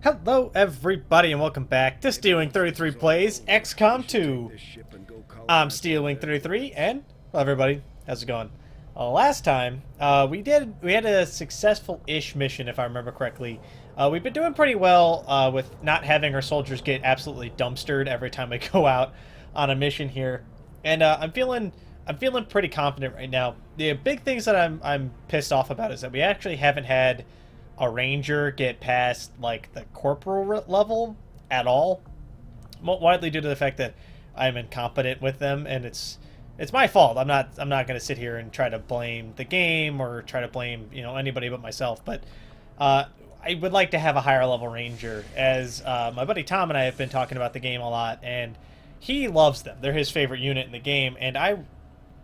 Hello everybody and welcome back to Stealwing 33 Plays XCOM 2. I'm Stealwing 33 and hello everybody, how's it going? Last time we had a successful-ish mission if I remember correctly. We've been doing pretty well with not having our soldiers get absolutely dumpstered every time we go out on a mission here. And I'm feeling pretty confident right now. The big things that I'm pissed off about is that we actually haven't had a ranger get past like the corporal level at all, widely due to the fact that I'm incompetent with them, and it's my fault. I'm not going to sit here and try to blame the game or try to blame anybody but myself. But I would like to have a higher level ranger, as my buddy Tom and I have been talking about the game a lot, and he loves them. They're his favorite unit in the game, and I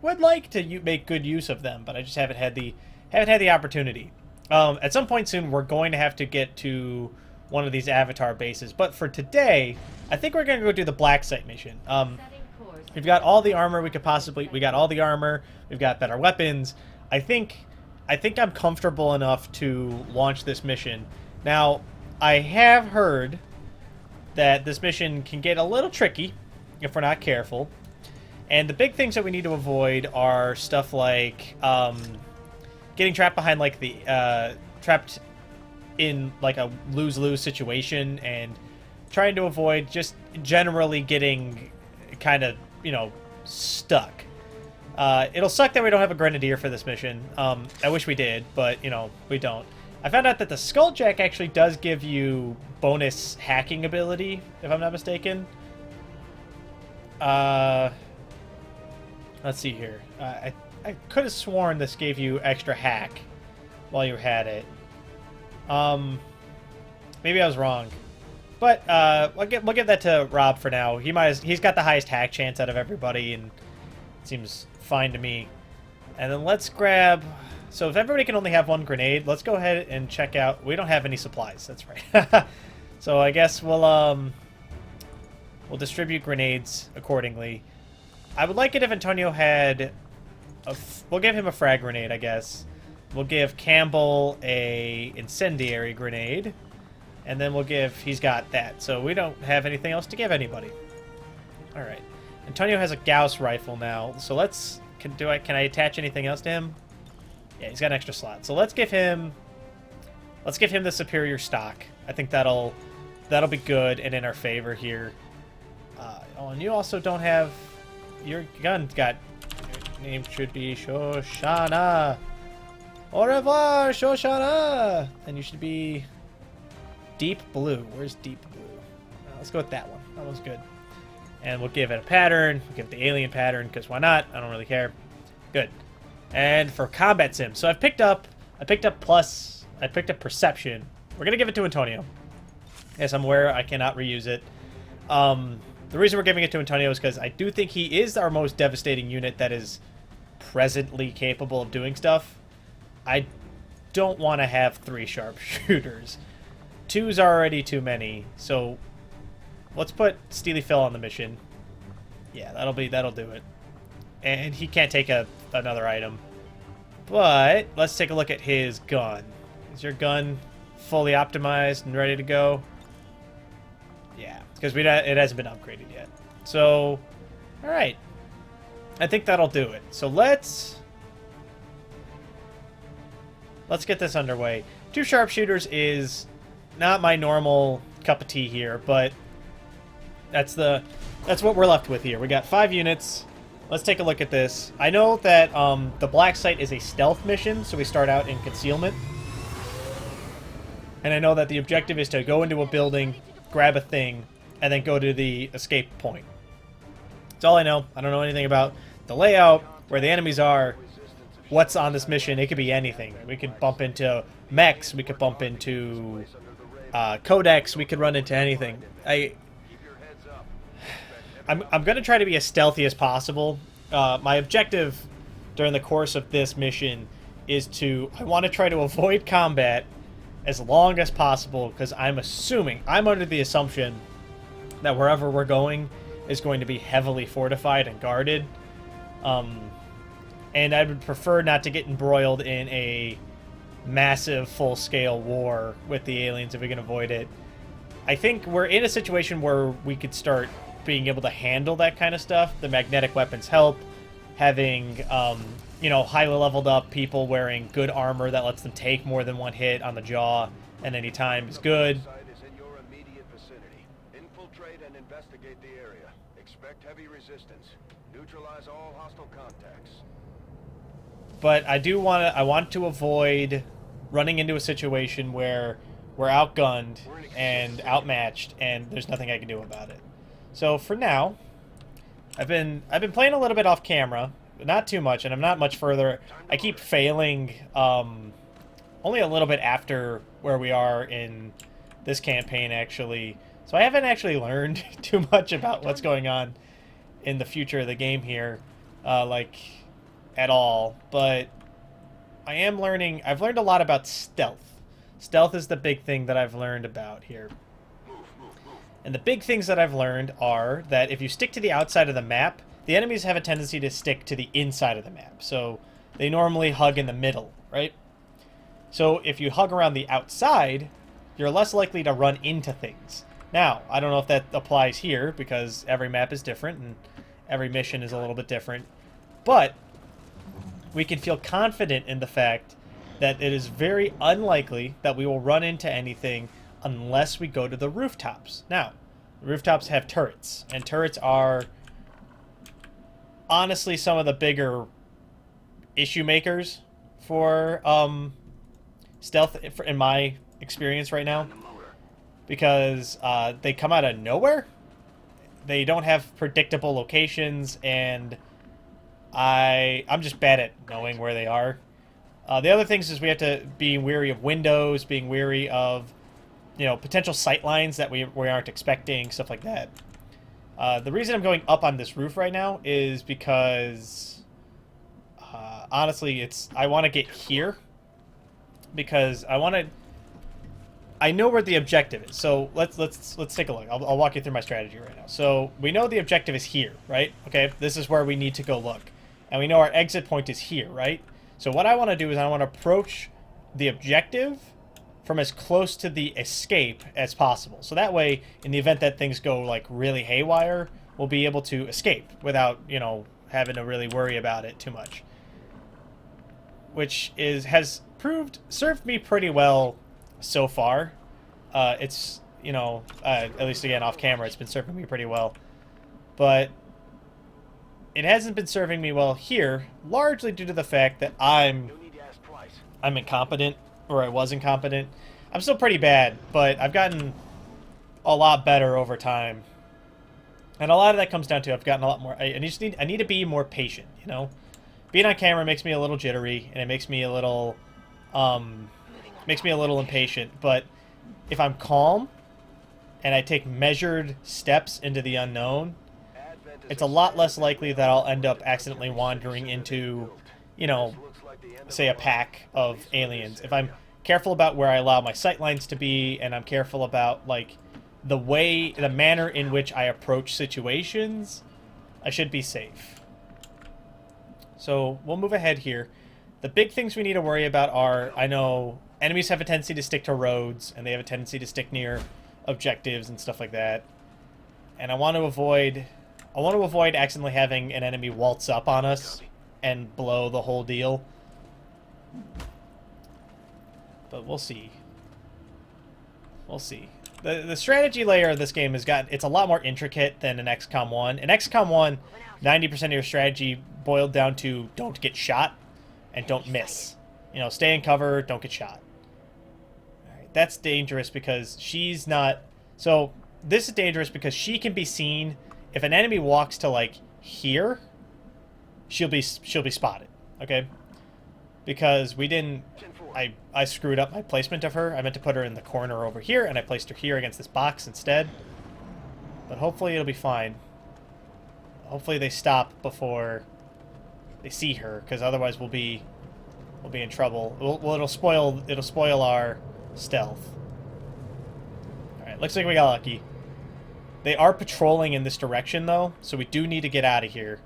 would like to make good use of them, but I just haven't had the opportunity. At some point soon, we're going to have to get to one of these avatar bases. But for today, I think we're going to go do the black site mission. We've got all the armor we got all the armor. We've got better weapons. I think I'm comfortable enough to launch this mission. Now, I have heard that this mission can get a little tricky if we're not careful. And the big things that we need to avoid are stuff like getting trapped behind like the trapped in like a lose-lose situation, and trying to avoid just generally getting kind of stuck. It'll suck that we don't have a grenadier for this mission. I wish we did, but we don't. I found out that the Skulljack actually does give you bonus hacking ability, if I'm not mistaken. Let's see here. I could have sworn this gave you extra hack while you had it. Maybe I was wrong. But we'll give that to Rob for now. He's got the highest hack chance out of everybody, and it seems fine to me. And then let's grab... So if everybody can only have one grenade, let's go ahead and check out... We don't have any supplies, that's right. So I guess we'll distribute grenades accordingly. I would like it if Antonio had... we'll give him a frag grenade, I guess. We'll give Campbell a incendiary grenade. And then we'll give... He's got that. So we don't have anything else to give anybody. Alright. Antonio has a Gauss rifle now. So let's... Can I attach anything else to him? Yeah, he's got an extra slot. So let's give him... Let's give him the superior stock. I think that'll be good and in our favor here. Oh, and you also don't have... Your gun's got... Your name should be Shoshana. Au revoir, Shoshana! And you should be... Deep Blue. Where's Deep Blue? Let's go with that one. That one's good. And we'll give it a pattern. We'll give it the alien pattern, because why not? I don't really care. Good. And for combat sim. So I picked up Perception. We're going to give it to Antonio. Yes, I'm aware I cannot reuse it. The reason we're giving it to Antonio is because I do think he is our most devastating unit that is presently capable of doing stuff. I don't want to have 3 sharpshooters. 2's already too many, so let's put Steely Phil on the mission. Yeah, that'll do it. And he can't take another item. But let's take a look at his gun. Is your gun fully optimized and ready to go? Yeah, because it hasn't been upgraded yet. So, all right. I think that'll do it. So let's get this underway. 2 sharpshooters is not my normal cup of tea here, but that's what we're left with here. We got 5 units. Let's take a look at this. I know that the black site is a stealth mission, so we start out in concealment. And I know that the objective is to go into a building, grab a thing, and then go to the escape point. That's all I know. I don't know anything about the layout, where the enemies are, what's on this mission. It could be anything. We could bump into mechs. We could bump into codex. We could run into anything. I'm going to try to be as stealthy as possible. My objective during the course of this mission is I want to try to avoid combat as long as possible, because I'm under the assumption that wherever we're going is going to be heavily fortified and guarded. And I would prefer not to get embroiled in a massive full-scale war with the aliens if we can avoid it. I think we're in a situation where we could start being able to handle that kind of stuff. The magnetic weapons help. Having, you know, highly leveled up people wearing good armor that lets them take more than one hit on the jaw at any time is good. Infiltrate and investigate the area. Expect heavy resistance. Neutralize all hostile contacts. But I want to avoid running into a situation where we're outgunned and outmatched and there's nothing I can do about it. So for now, I've been playing a little bit off camera, but not too much, and I'm not much further. I keep failing only a little bit after where we are in this campaign, actually. So I haven't actually learned too much about what's going on in the future of the game here, like, at all. But I am learning. I've learned a lot about stealth. Stealth is the big thing that I've learned about here. And the big things that I've learned are that if you stick to the outside of the map, the enemies have a tendency to stick to the inside of the map. So they normally hug in the middle, right? So if you hug around the outside, you're less likely to run into things. Now, I don't know if that applies here, because every map is different and every mission is a little bit different. But we can feel confident in the fact that it is very unlikely that we will run into anything unless we go to the rooftops. Now, the rooftops have turrets, and turrets are honestly some of the bigger issue makers for stealth in my experience right now, because they come out of nowhere. They don't have predictable locations, and I'm just bad at knowing where they are. The other things is we have to be wary of windows, being wary of, you know, potential sight lines that we aren't expecting, stuff like that. The reason I'm going up on this roof right now is because, honestly, I want to get here, because I know where the objective is. So let's take a look. I'll walk you through my strategy right now. So we know the objective is here, right? Okay, this is where we need to go look, and we know our exit point is here, right? So what I want to do is I want to approach the objective from as close to the escape as possible. So that way, in the event that things go like really haywire, we'll be able to escape without, you know, having to really worry about it too much. Which has served me pretty well so far. It's, you know, at least again off camera, it's been serving me pretty well. But it hasn't been serving me well here, largely due to the fact that I'm incompetent, or I was incompetent. I'm still pretty bad, but I've gotten a lot better over time. And a lot of that comes down to I've gotten a lot more. I need to be more patient, you know? Being on camera makes me a little jittery, and it makes me a little impatient, but if I'm calm and I take measured steps into the unknown, it's a lot less likely that I'll end up accidentally wandering into, you know, say a pack of aliens. If I'm careful about where I allow my sight lines to be, and I'm careful about, like, the manner in which I approach situations, I should be safe. So we'll move ahead here. The big things we need to worry about are, I know enemies have a tendency to stick to roads, and they have a tendency to stick near objectives and stuff like that. And I want to avoid accidentally having an enemy waltz up on us and blow the whole deal. But we'll see. We'll see. The strategy layer of this game it's a lot more intricate than in XCOM 1. In XCOM 1, 90% of your strategy boiled down to don't get shot and don't miss. You know, stay in cover, don't get shot. Alright, that's dangerous because she's not... So, this is dangerous because she can be seen. If an enemy walks to, like, here, she'll be spotted, okay? Because we didn't... I screwed up my placement of her. I meant to put her in the corner over here, and I placed her here against this box instead. But hopefully it'll be fine. Hopefully they stop before they see her, because otherwise we'll be in trouble. Well, it'll spoil our stealth. All right, looks like we got lucky. They are patrolling in this direction, though, so we do need to get out of here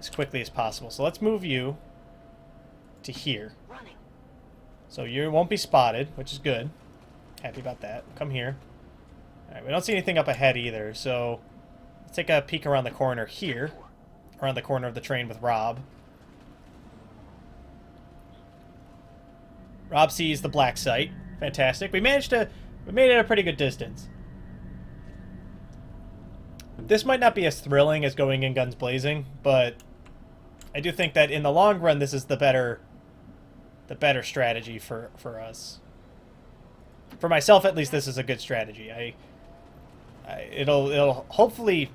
as quickly as possible. So let's move you to here. So you won't be spotted, which is good. Happy about that. Come here. Alright, we don't see anything up ahead either, so let's take a peek around the corner here. Around the corner of the train with Rob. Rob sees the black site. Fantastic. We made it a pretty good distance. This might not be as thrilling as going in guns blazing, but I do think that in the long run this is the better strategy for us. For myself at least, this is a good strategy. It'll hopefully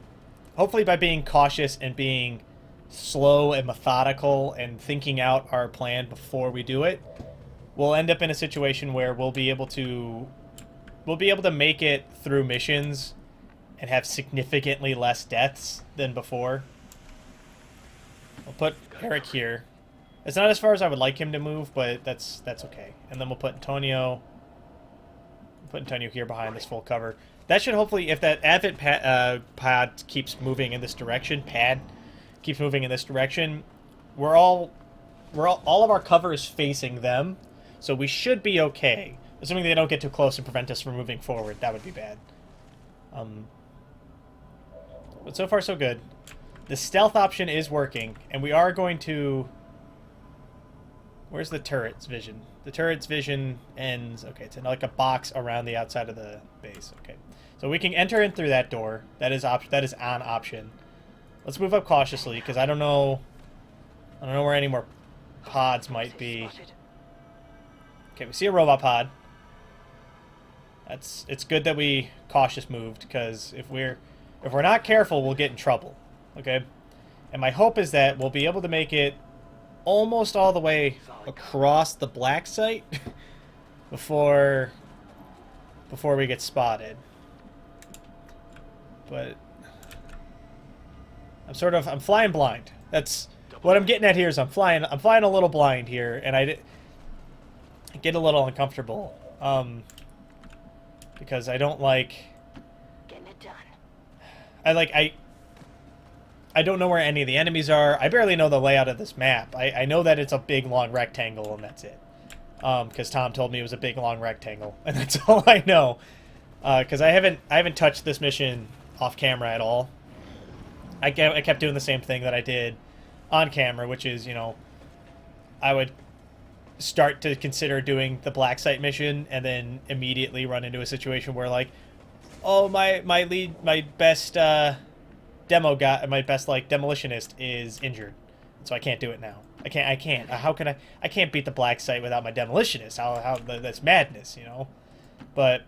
by being cautious and being slow and methodical and thinking out our plan before we do it, we'll end up in a situation where we'll be able to make it through missions and have significantly less deaths than before. We'll put Eric here. It's not as far as I would like him to move, but that's okay. And then we'll put Antonio here behind this full cover. That should hopefully, if that Advent pad keeps moving in this direction, all of our cover is facing them, so we should be okay. Assuming they don't get too close and prevent us from moving forward, that would be bad. But so far so good. The stealth option is working, and we are going to... Where's the turret's vision? The turret's vision ends... Okay, it's in like a box around the outside of the base. Okay. So we can enter in through that door. That is on option. Let's move up cautiously, because I don't know where any more pods might be. Okay, we see a robot pod. It's good that we cautious moved, because if we're not careful, we'll get in trouble. Okay? And my hope is that we'll be able to make it almost all the way across the black site before we get spotted. But I'm flying blind. That's what I'm getting at here. Is I'm flying a little blind here, and I get a little uncomfortable because I don't like getting it done. I don't know where any of the enemies are. I barely know the layout of this map. I know that it's a big long rectangle and that's it. Because Tom told me it was a big long rectangle, and that's all I know. Because I haven't touched this mission off camera at all. I kept doing the same thing that I did on camera, which is, you know, I would start to consider doing the black site mission and then immediately run into a situation where, like, oh, my best demo guy, my best like demolitionist is injured, so I can't do it now. I can't. How can I? I can't beat the black site without my demolitionist. How that's madness, you know. But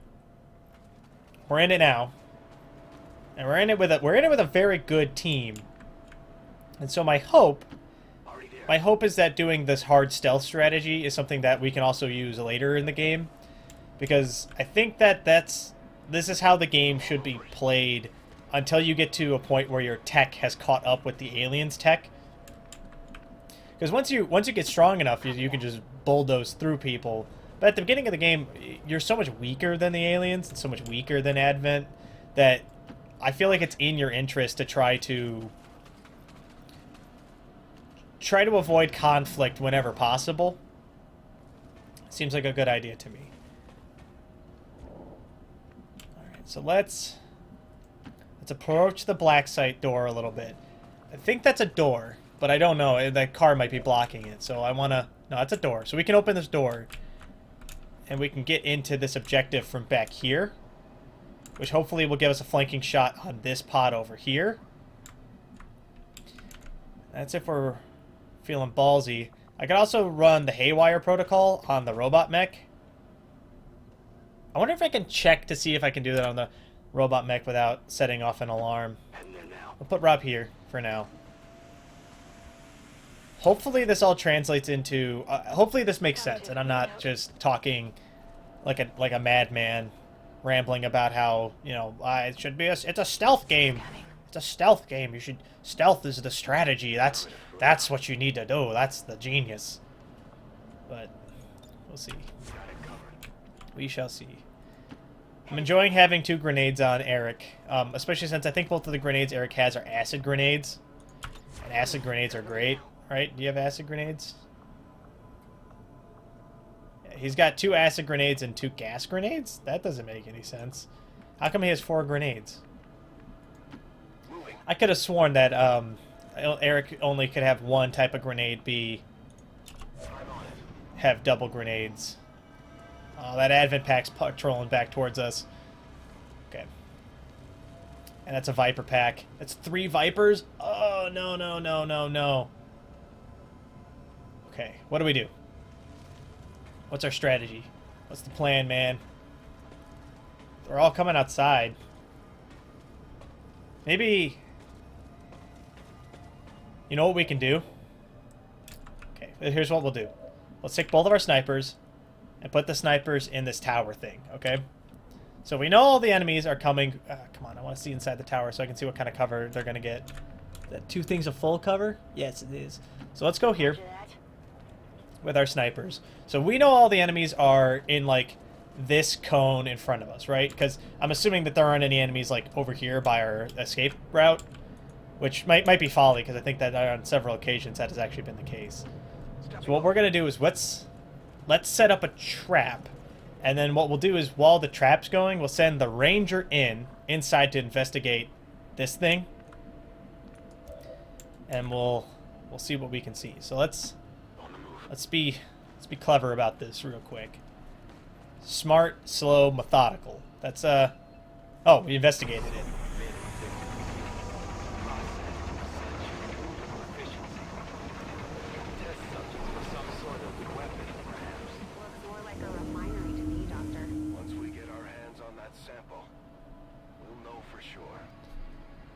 we're in it now, and we're in it with a very good team. And so my hope is that doing this hard stealth strategy is something that we can also use later in the game, because I think that this is how the game should be played until you get to a point where your tech has caught up with the aliens' tech. Because once you get strong enough, you can just bulldoze through people. But at the beginning of the game, you're so much weaker than the aliens and so much weaker than Advent that I feel like it's in your interest to try to avoid conflict whenever possible. Seems like a good idea to me. Alright, so let's approach the black site door a little bit. I think that's a door, but I don't know. That car might be blocking it, so I want to... No, it's a door. So we can open this door, and we can get into this objective from back here, which hopefully will give us a flanking shot on this pod over here. That's if we're feeling ballsy. I could also run the Haywire protocol on the robot mech. I wonder if I can check to see if I can do that on the robot mech without setting off an alarm. We'll put Rob here for now. Hopefully this all translates into... hopefully this makes sense, and I'm not just talking like a madman, rambling about how, you know, it should be it's a stealth game. It's a stealth game. You should... Stealth is the strategy. That's what you need to do. That's the genius. But we'll see. We shall see. I'm enjoying having 2 grenades on Eric, especially since I think both of the grenades Eric has are acid grenades. And acid grenades are great, right? Do you have acid grenades? Yeah, he's got 2 acid grenades and 2 gas grenades? That doesn't make any sense. How come he has 4 grenades? Moving. I could have sworn that Eric only could have one type of grenade be have double grenades. Oh, that advent pack's patrolling back towards us. Okay. And that's a Viper pack. That's 3 Vipers? Oh, no, no, no, no, no. Okay, what do we do? What's our strategy? What's the plan, man? They're all coming outside. Maybe... You know what we can do? Okay, here's what we'll do. Let's take both of our snipers and put the snipers in this tower thing, okay? So we know all the enemies are coming. Come on, I want to see inside the tower so I can see what kind of cover they're going to get. Is that 2 things of full cover? Yes, it is. So let's go here with our snipers. So we know all the enemies are in, like, this cone in front of us, right? Because I'm assuming that there aren't any enemies, like, over here by our escape route, which might be folly, because I think that on several occasions that has actually been the case. So what we're going to do is let's set up a trap. And then what we'll do is, while the trap's going, we'll send the ranger inside to investigate this thing. And we'll see what we can see. So let's be clever about this real quick. Smart, slow, methodical. That's oh, we investigated it.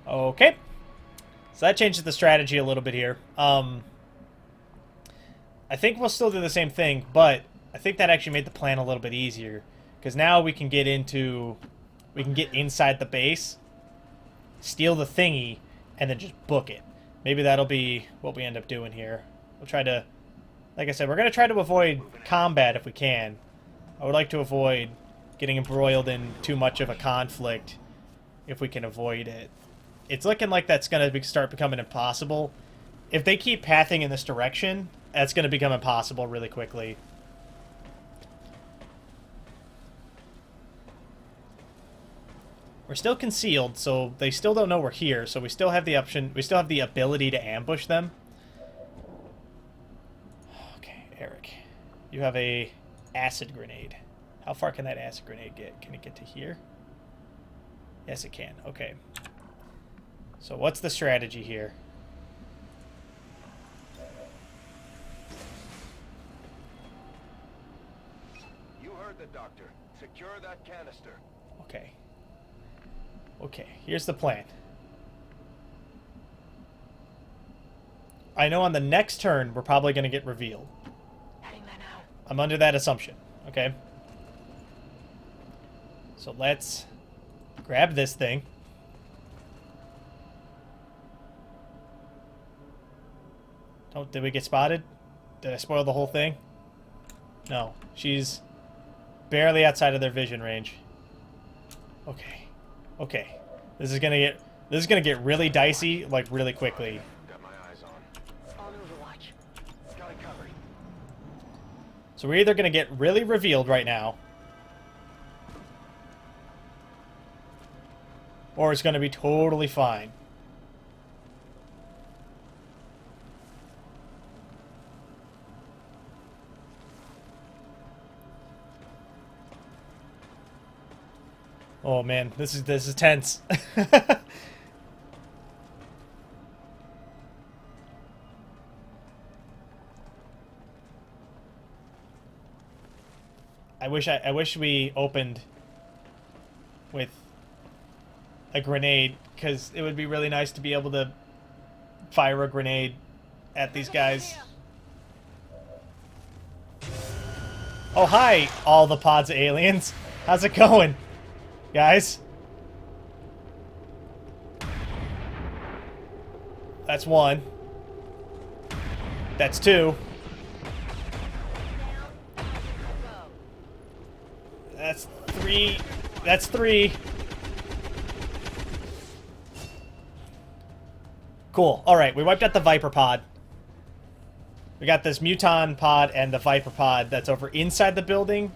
Okay, so that changes the strategy a little bit here. I think we'll still do the same thing, but I think that actually made the plan a little bit easier, because now we can get inside the base, steal the thingy, and then just book it. Maybe that'll be what we end up doing here. We'll try to, like I said, we're going to try to avoid combat if we can. I would like to avoid getting embroiled in too much of a conflict if we can avoid it. It's looking like that's going to start becoming impossible. If they keep pathing in this direction, that's going to become impossible really quickly. We're still concealed, so they still don't know we're here, so we still have the option, we still have the ability to ambush them. Okay, Eric. You have a acid grenade. How far can that acid grenade get? Can it get to here? Yes, it can. Okay. So what's the strategy here? You heard the doctor. Secure that canister. Okay. Okay, here's the plan. I know on the next turn we're probably going to get revealed. I'm under that assumption, okay? So let's grab this thing. Oh, did we get spotted? Did I spoil the whole thing? No. She's barely outside of their vision range. Okay. Okay. This is gonna get really dicey, like, really quickly. Got my eyes on. On Overwatch. Got it covered. So we're either gonna get really revealed right now, or it's gonna be totally fine. Oh man, this is tense. I wish we opened with a grenade, because it would be really nice to be able to fire a grenade at these guys. Oh hi, all the pods of aliens. How's it going? Guys? That's 1. That's 2. That's 3. That's 3. Cool. Alright, we wiped out the Viper pod. We got this Muton pod and the Viper pod that's over inside the building.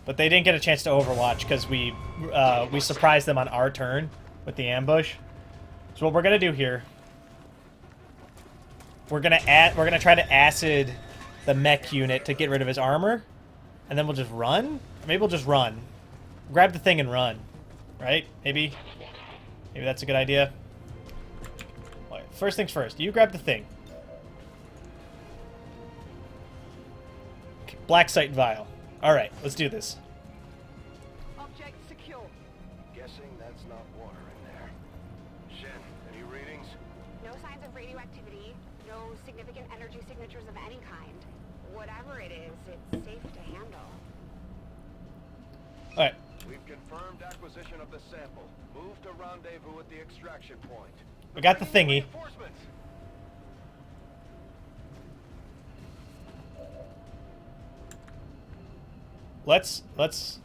But they didn't get a chance to overwatch because we surprised them on our turn with the ambush. So what we're gonna do here, we're gonna try to acid the mech unit to get rid of his armor, and then we'll just run. Or maybe we'll just run, grab the thing and run, right? Maybe that's a good idea. Right, first things first, you grab the thing. Okay, black site vial. All right, let's do this. Object secure. Guessing that's not water in there. Shen, any readings? No signs of radioactivity. No significant energy signatures of any kind. Whatever it is, it's safe to handle. All right. We've confirmed acquisition of the sample. Move to rendezvous at the extraction point. We got the thingy. Reinforcements. Let's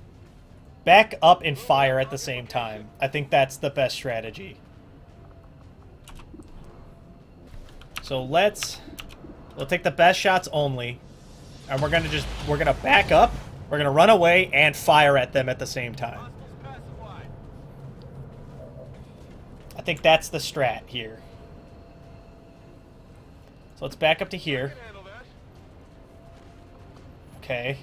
back up and fire at the same time. I think that's the best strategy. So we'll take the best shots only, and we're gonna back up, we're gonna run away and fire at them at the same time. I think that's the strat here. So let's back up to here. Okay.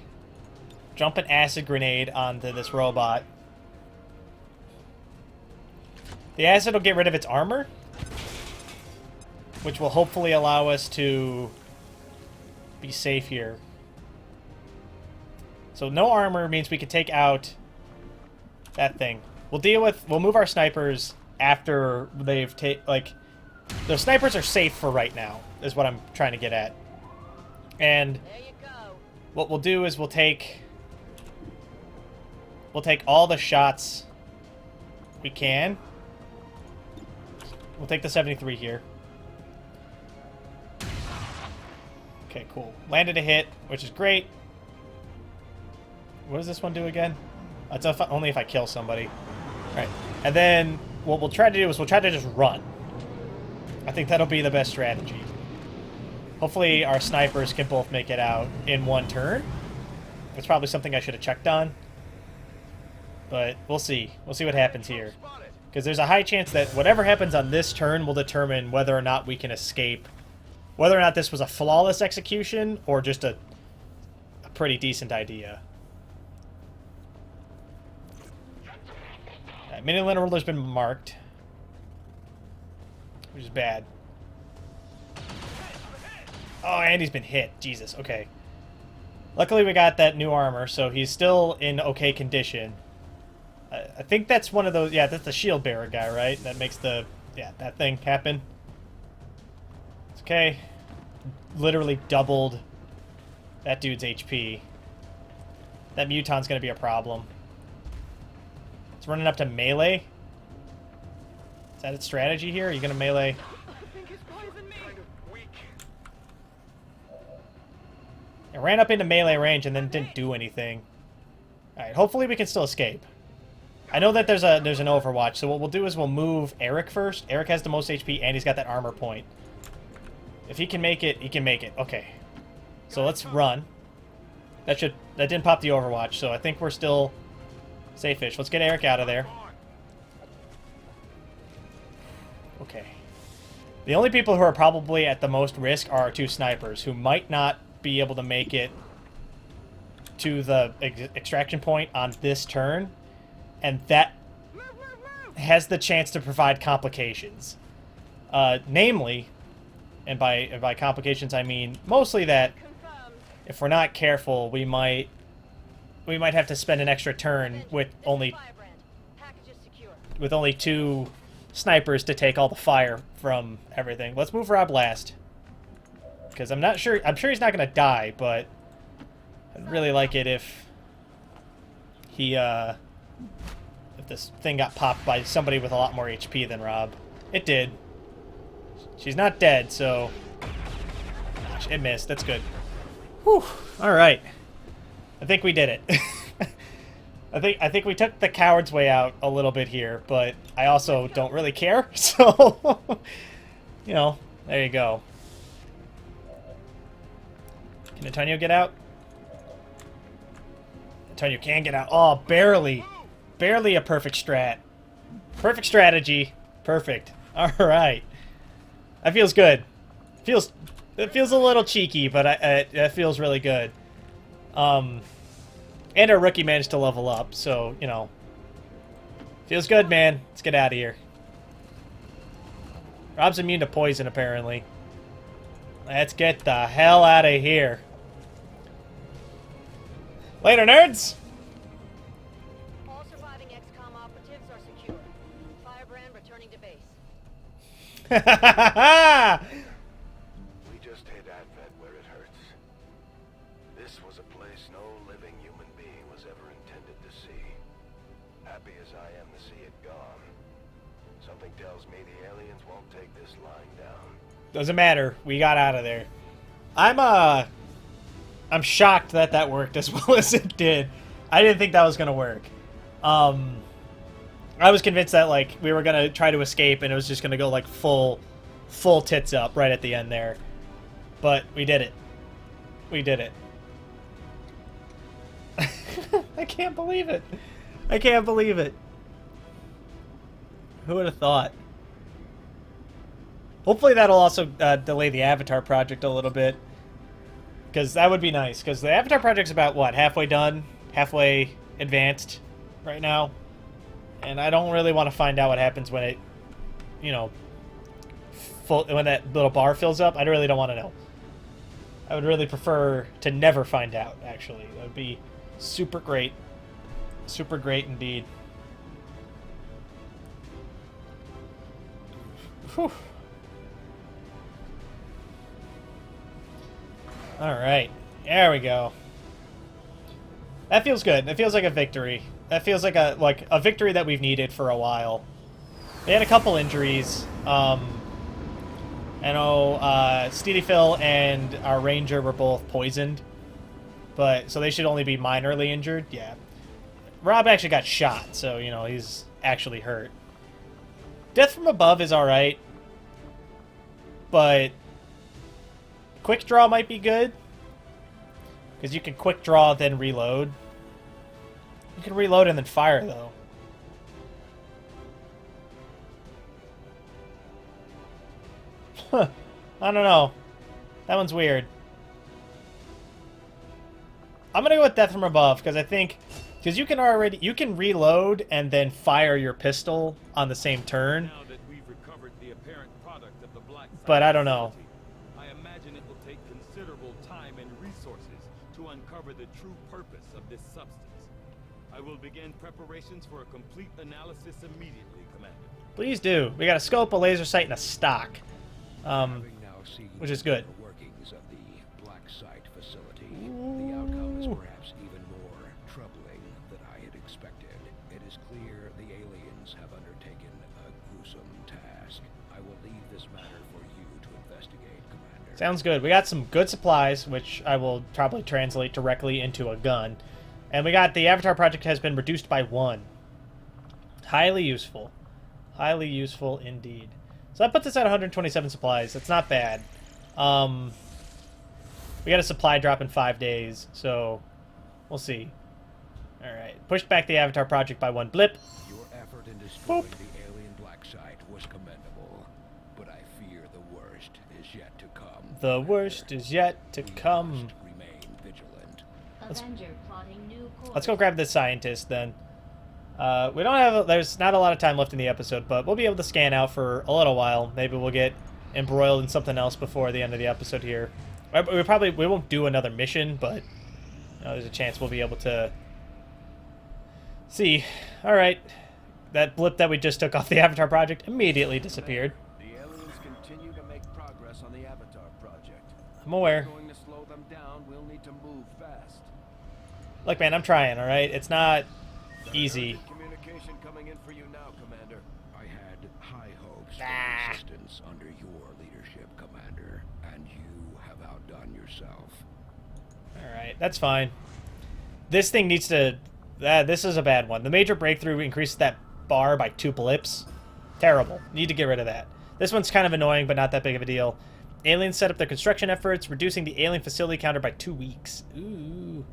Jump an acid grenade onto this robot. The acid will get rid of its armor, which will hopefully allow us to be safe here. So no armor means we can take out that thing. We'll move our snipers after they've the snipers are safe for right now, is what I'm trying to get at. And There you go. what we'll do is we'll take all the shots we can. We'll take the 73 here. Okay, cool. Landed a hit, which is great. What does this one do again? It's only if I kill somebody. All right. And then what we'll try to do is we'll try to just run. I think that'll be the best strategy. Hopefully our snipers can both make it out in one turn. It's probably something I should have checked on. But we'll see. We'll see what happens here. Because there's a high chance that whatever happens on this turn will determine whether or not we can escape. Whether or not this was a flawless execution or just a pretty decent idea. Right, mini linear's been marked, which is bad. Oh, and he's been hit. Jesus, okay. Luckily we got that new armor, so he's still in okay condition. I think that's one of those... Yeah, that's the shield bearer guy, right? That makes the... Yeah, that thing happen. It's okay. Literally doubled that dude's HP. That muton's gonna be a problem. It's running up to melee. Is that its strategy here? Are you gonna melee? I think it's poisoned me. Kind of weak. It ran up into melee range and then didn't do anything. Alright, hopefully we can still escape. I know that there's an overwatch, so what we'll do is we'll move Eric first. Eric has the most HP and he's got that armor point. If he can make it, he can make it. Okay. So let's run. That didn't pop the overwatch, so I think we're still safe-ish. Let's get Eric out of there. Okay. The only people who are probably at the most risk are our two snipers, who might not be able to make it to the extraction point on this turn, and that has the chance to provide complications. Namely, and by complications I mean mostly that Confirmed. if we're not careful, we might have to spend an extra turn with only Firebrand. Package is secure. with only two snipers to take all the fire from everything. Let's move Rob last, because I'm sure he's not gonna die, but I'd really like it if he if this thing got popped by somebody with a lot more HP than Rob. It did. She's not dead, so it missed. That's good. Whew. All right. I think we did it. I think we took the coward's way out a little bit here, but I also don't really care. So, you know, there you go. Can Antonio get out? turn you can get out. Oh, barely. Barely a perfect strat. Perfect strategy. Perfect. Alright. That feels good. It feels a little cheeky, but it feels really good. And our rookie managed to level up, so, you know. Feels good, man. Let's get out of here. Rob's immune to poison, apparently. Let's get the hell out of here. Later, nerds! All surviving Xcom operatives are secure. Firebrand returning to base. We just hit Advent where it hurts. This was a place no living human being was ever intended to see. Happy as I am to see it gone. Something tells me the aliens won't take this lying down. Doesn't matter. We got out of there. I'm shocked that that worked as well as it did. I didn't think that was gonna work. I was convinced that like we were gonna try to escape and it was just gonna go like full tits up right at the end there. But we did it. We did it. I can't believe it. I can't believe it. Who would have thought? Hopefully that'll also delay the Avatar project a little bit. Because that would be nice. Because the Avatar project's about, what, halfway done? Halfway advanced right now? And I don't really want to find out what happens when it, you know, when that little bar fills up. I really don't want to know. I would really prefer to never find out, actually. That would be super great. Super great indeed. Whew. Alright. There we go. That feels good. It feels like a victory. That feels like a victory that we've needed for a while. They had a couple injuries. I know Steely Phil and our Ranger were both poisoned. But so they should only be minorly injured. Yeah. Rob actually got shot, so you know, he's actually hurt. Death from above is alright. But quick draw might be good. Because you can quick draw, then reload. You can reload and then fire, though. Huh. I don't know. That one's weird. I'm gonna go with Death from Above, because I think... Because you can reload and then fire your pistol on the same turn. Now that we've recovered the apparent product of the black site But I don't know. facility, I imagine it will take considerable time and resources to uncover the true purpose of this substance. I will begin preparations for a complete analysis immediately, Commander. Please do. We got a scope, a laser sight, and a stock. Which is good. The workings of the black site facility. The outcome is perhaps even more troubling than I had expected. It is clear the aliens have undertaken a gruesome task. I will leave this matter for you to investigate, Commander. Sounds good. We got some good supplies, which I will probably translate directly into a gun. And we got the Avatar project has been reduced by 1. Highly useful. Highly useful indeed. So that puts us at 127 supplies. That's not bad. We got a supply drop in 5 days, so we'll see. Alright. Pushed back the Avatar project by 1 blip. Your effort in destroying Boop. the alien black site was commendable, but I fear the worst is yet to come. The worst is yet to We come. must remain vigilant. Avenger plotting new course. Let's go grab this scientist then. We don't have. There's not a lot of time left in the episode, but we'll be able to scan out for a little while. Maybe we'll get embroiled in something else before the end of the episode here. We won't do another mission, but there's a chance we'll be able to see. All right, that blip that we just took off the Avatar project immediately disappeared. The aliens continue to make progress on the Avatar project. I'm aware. If we're going to slow them down, we'll need to move fast. Look, man, I'm trying. All right, it's not easy. Communication coming in for you now, Commander. I had high hopes for Ah. resistance under your leadership, Commander, and you have outdone yourself. Alright, that's fine. This thing needs to... this is a bad one. The major breakthrough increases that bar by 2 blips. Terrible. Need to get rid of that. This one's kind of annoying, but not that big of a deal. Aliens set up their construction efforts, reducing the alien facility counter by 2 weeks. Ooh.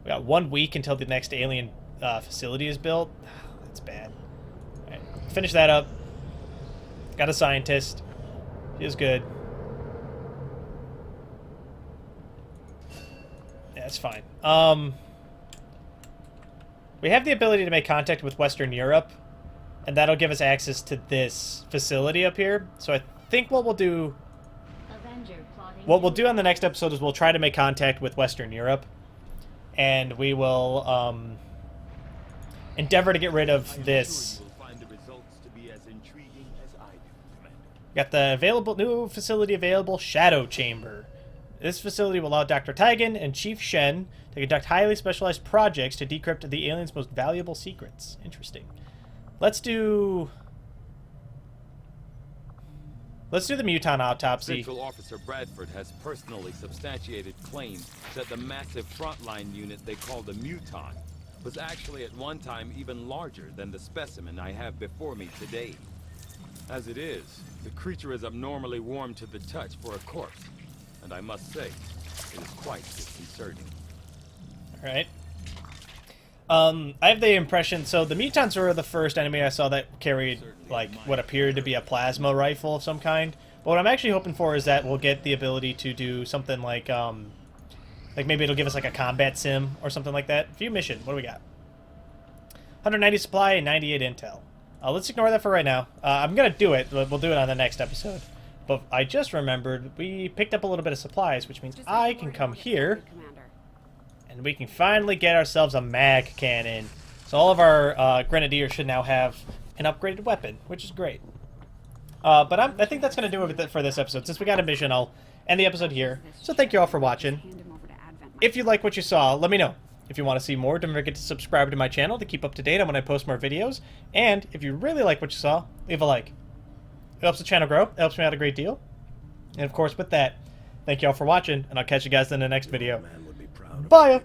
We got 1 week until the next alien facility is built. That's bad. All right, finish that up. Got a scientist. He is good. Yeah, it's fine. We have the ability to make contact with Western Europe, and that'll give us access to this facility up here. So I think what we'll do... What we'll do on the next episode is we'll try to make contact with Western Europe, and we will endeavor to get rid of this. Got the available new facility available, Shadow Chamber. This facility will allow Dr. Taigen and Chief Shen to conduct highly specialized projects to decrypt the aliens' most valuable secrets. Interesting. Let's do the Muton autopsy. Central Officer Bradford has personally substantiated claims that the massive frontline unit they call the Muton was actually at one time even larger than the specimen I have before me today. As it is, the creature is abnormally warm to the touch for a corpse, and I must say, it is quite disconcerting. Alright. I have the impression, so the Mutons were the first enemy I saw that carried, like, what appeared to be a plasma rifle of some kind. But what I'm actually hoping for is that we'll get the ability to do something like maybe it'll give us like a combat sim or something like that. View mission, what do we got? 190 supply and 98 intel. Let's ignore that for right now. I'm gonna do it, but we'll do it on the next episode. But I just remembered we picked up a little bit of supplies, which means I can come here, and we can finally get ourselves a mag cannon. So all of our grenadiers should now have an upgraded weapon, which is great. But I think that's going to do it for this episode. Since we got a mission, I'll end the episode here. So thank you all for watching. If you like what you saw, let me know. If you want to see more, don't forget to subscribe to my channel to keep up to date on when I post more videos. And if you really like what you saw, leave a like. It helps the channel grow. It helps me out a great deal. And of course, with that, thank you all for watching, and I'll catch you guys in the next video. Bye!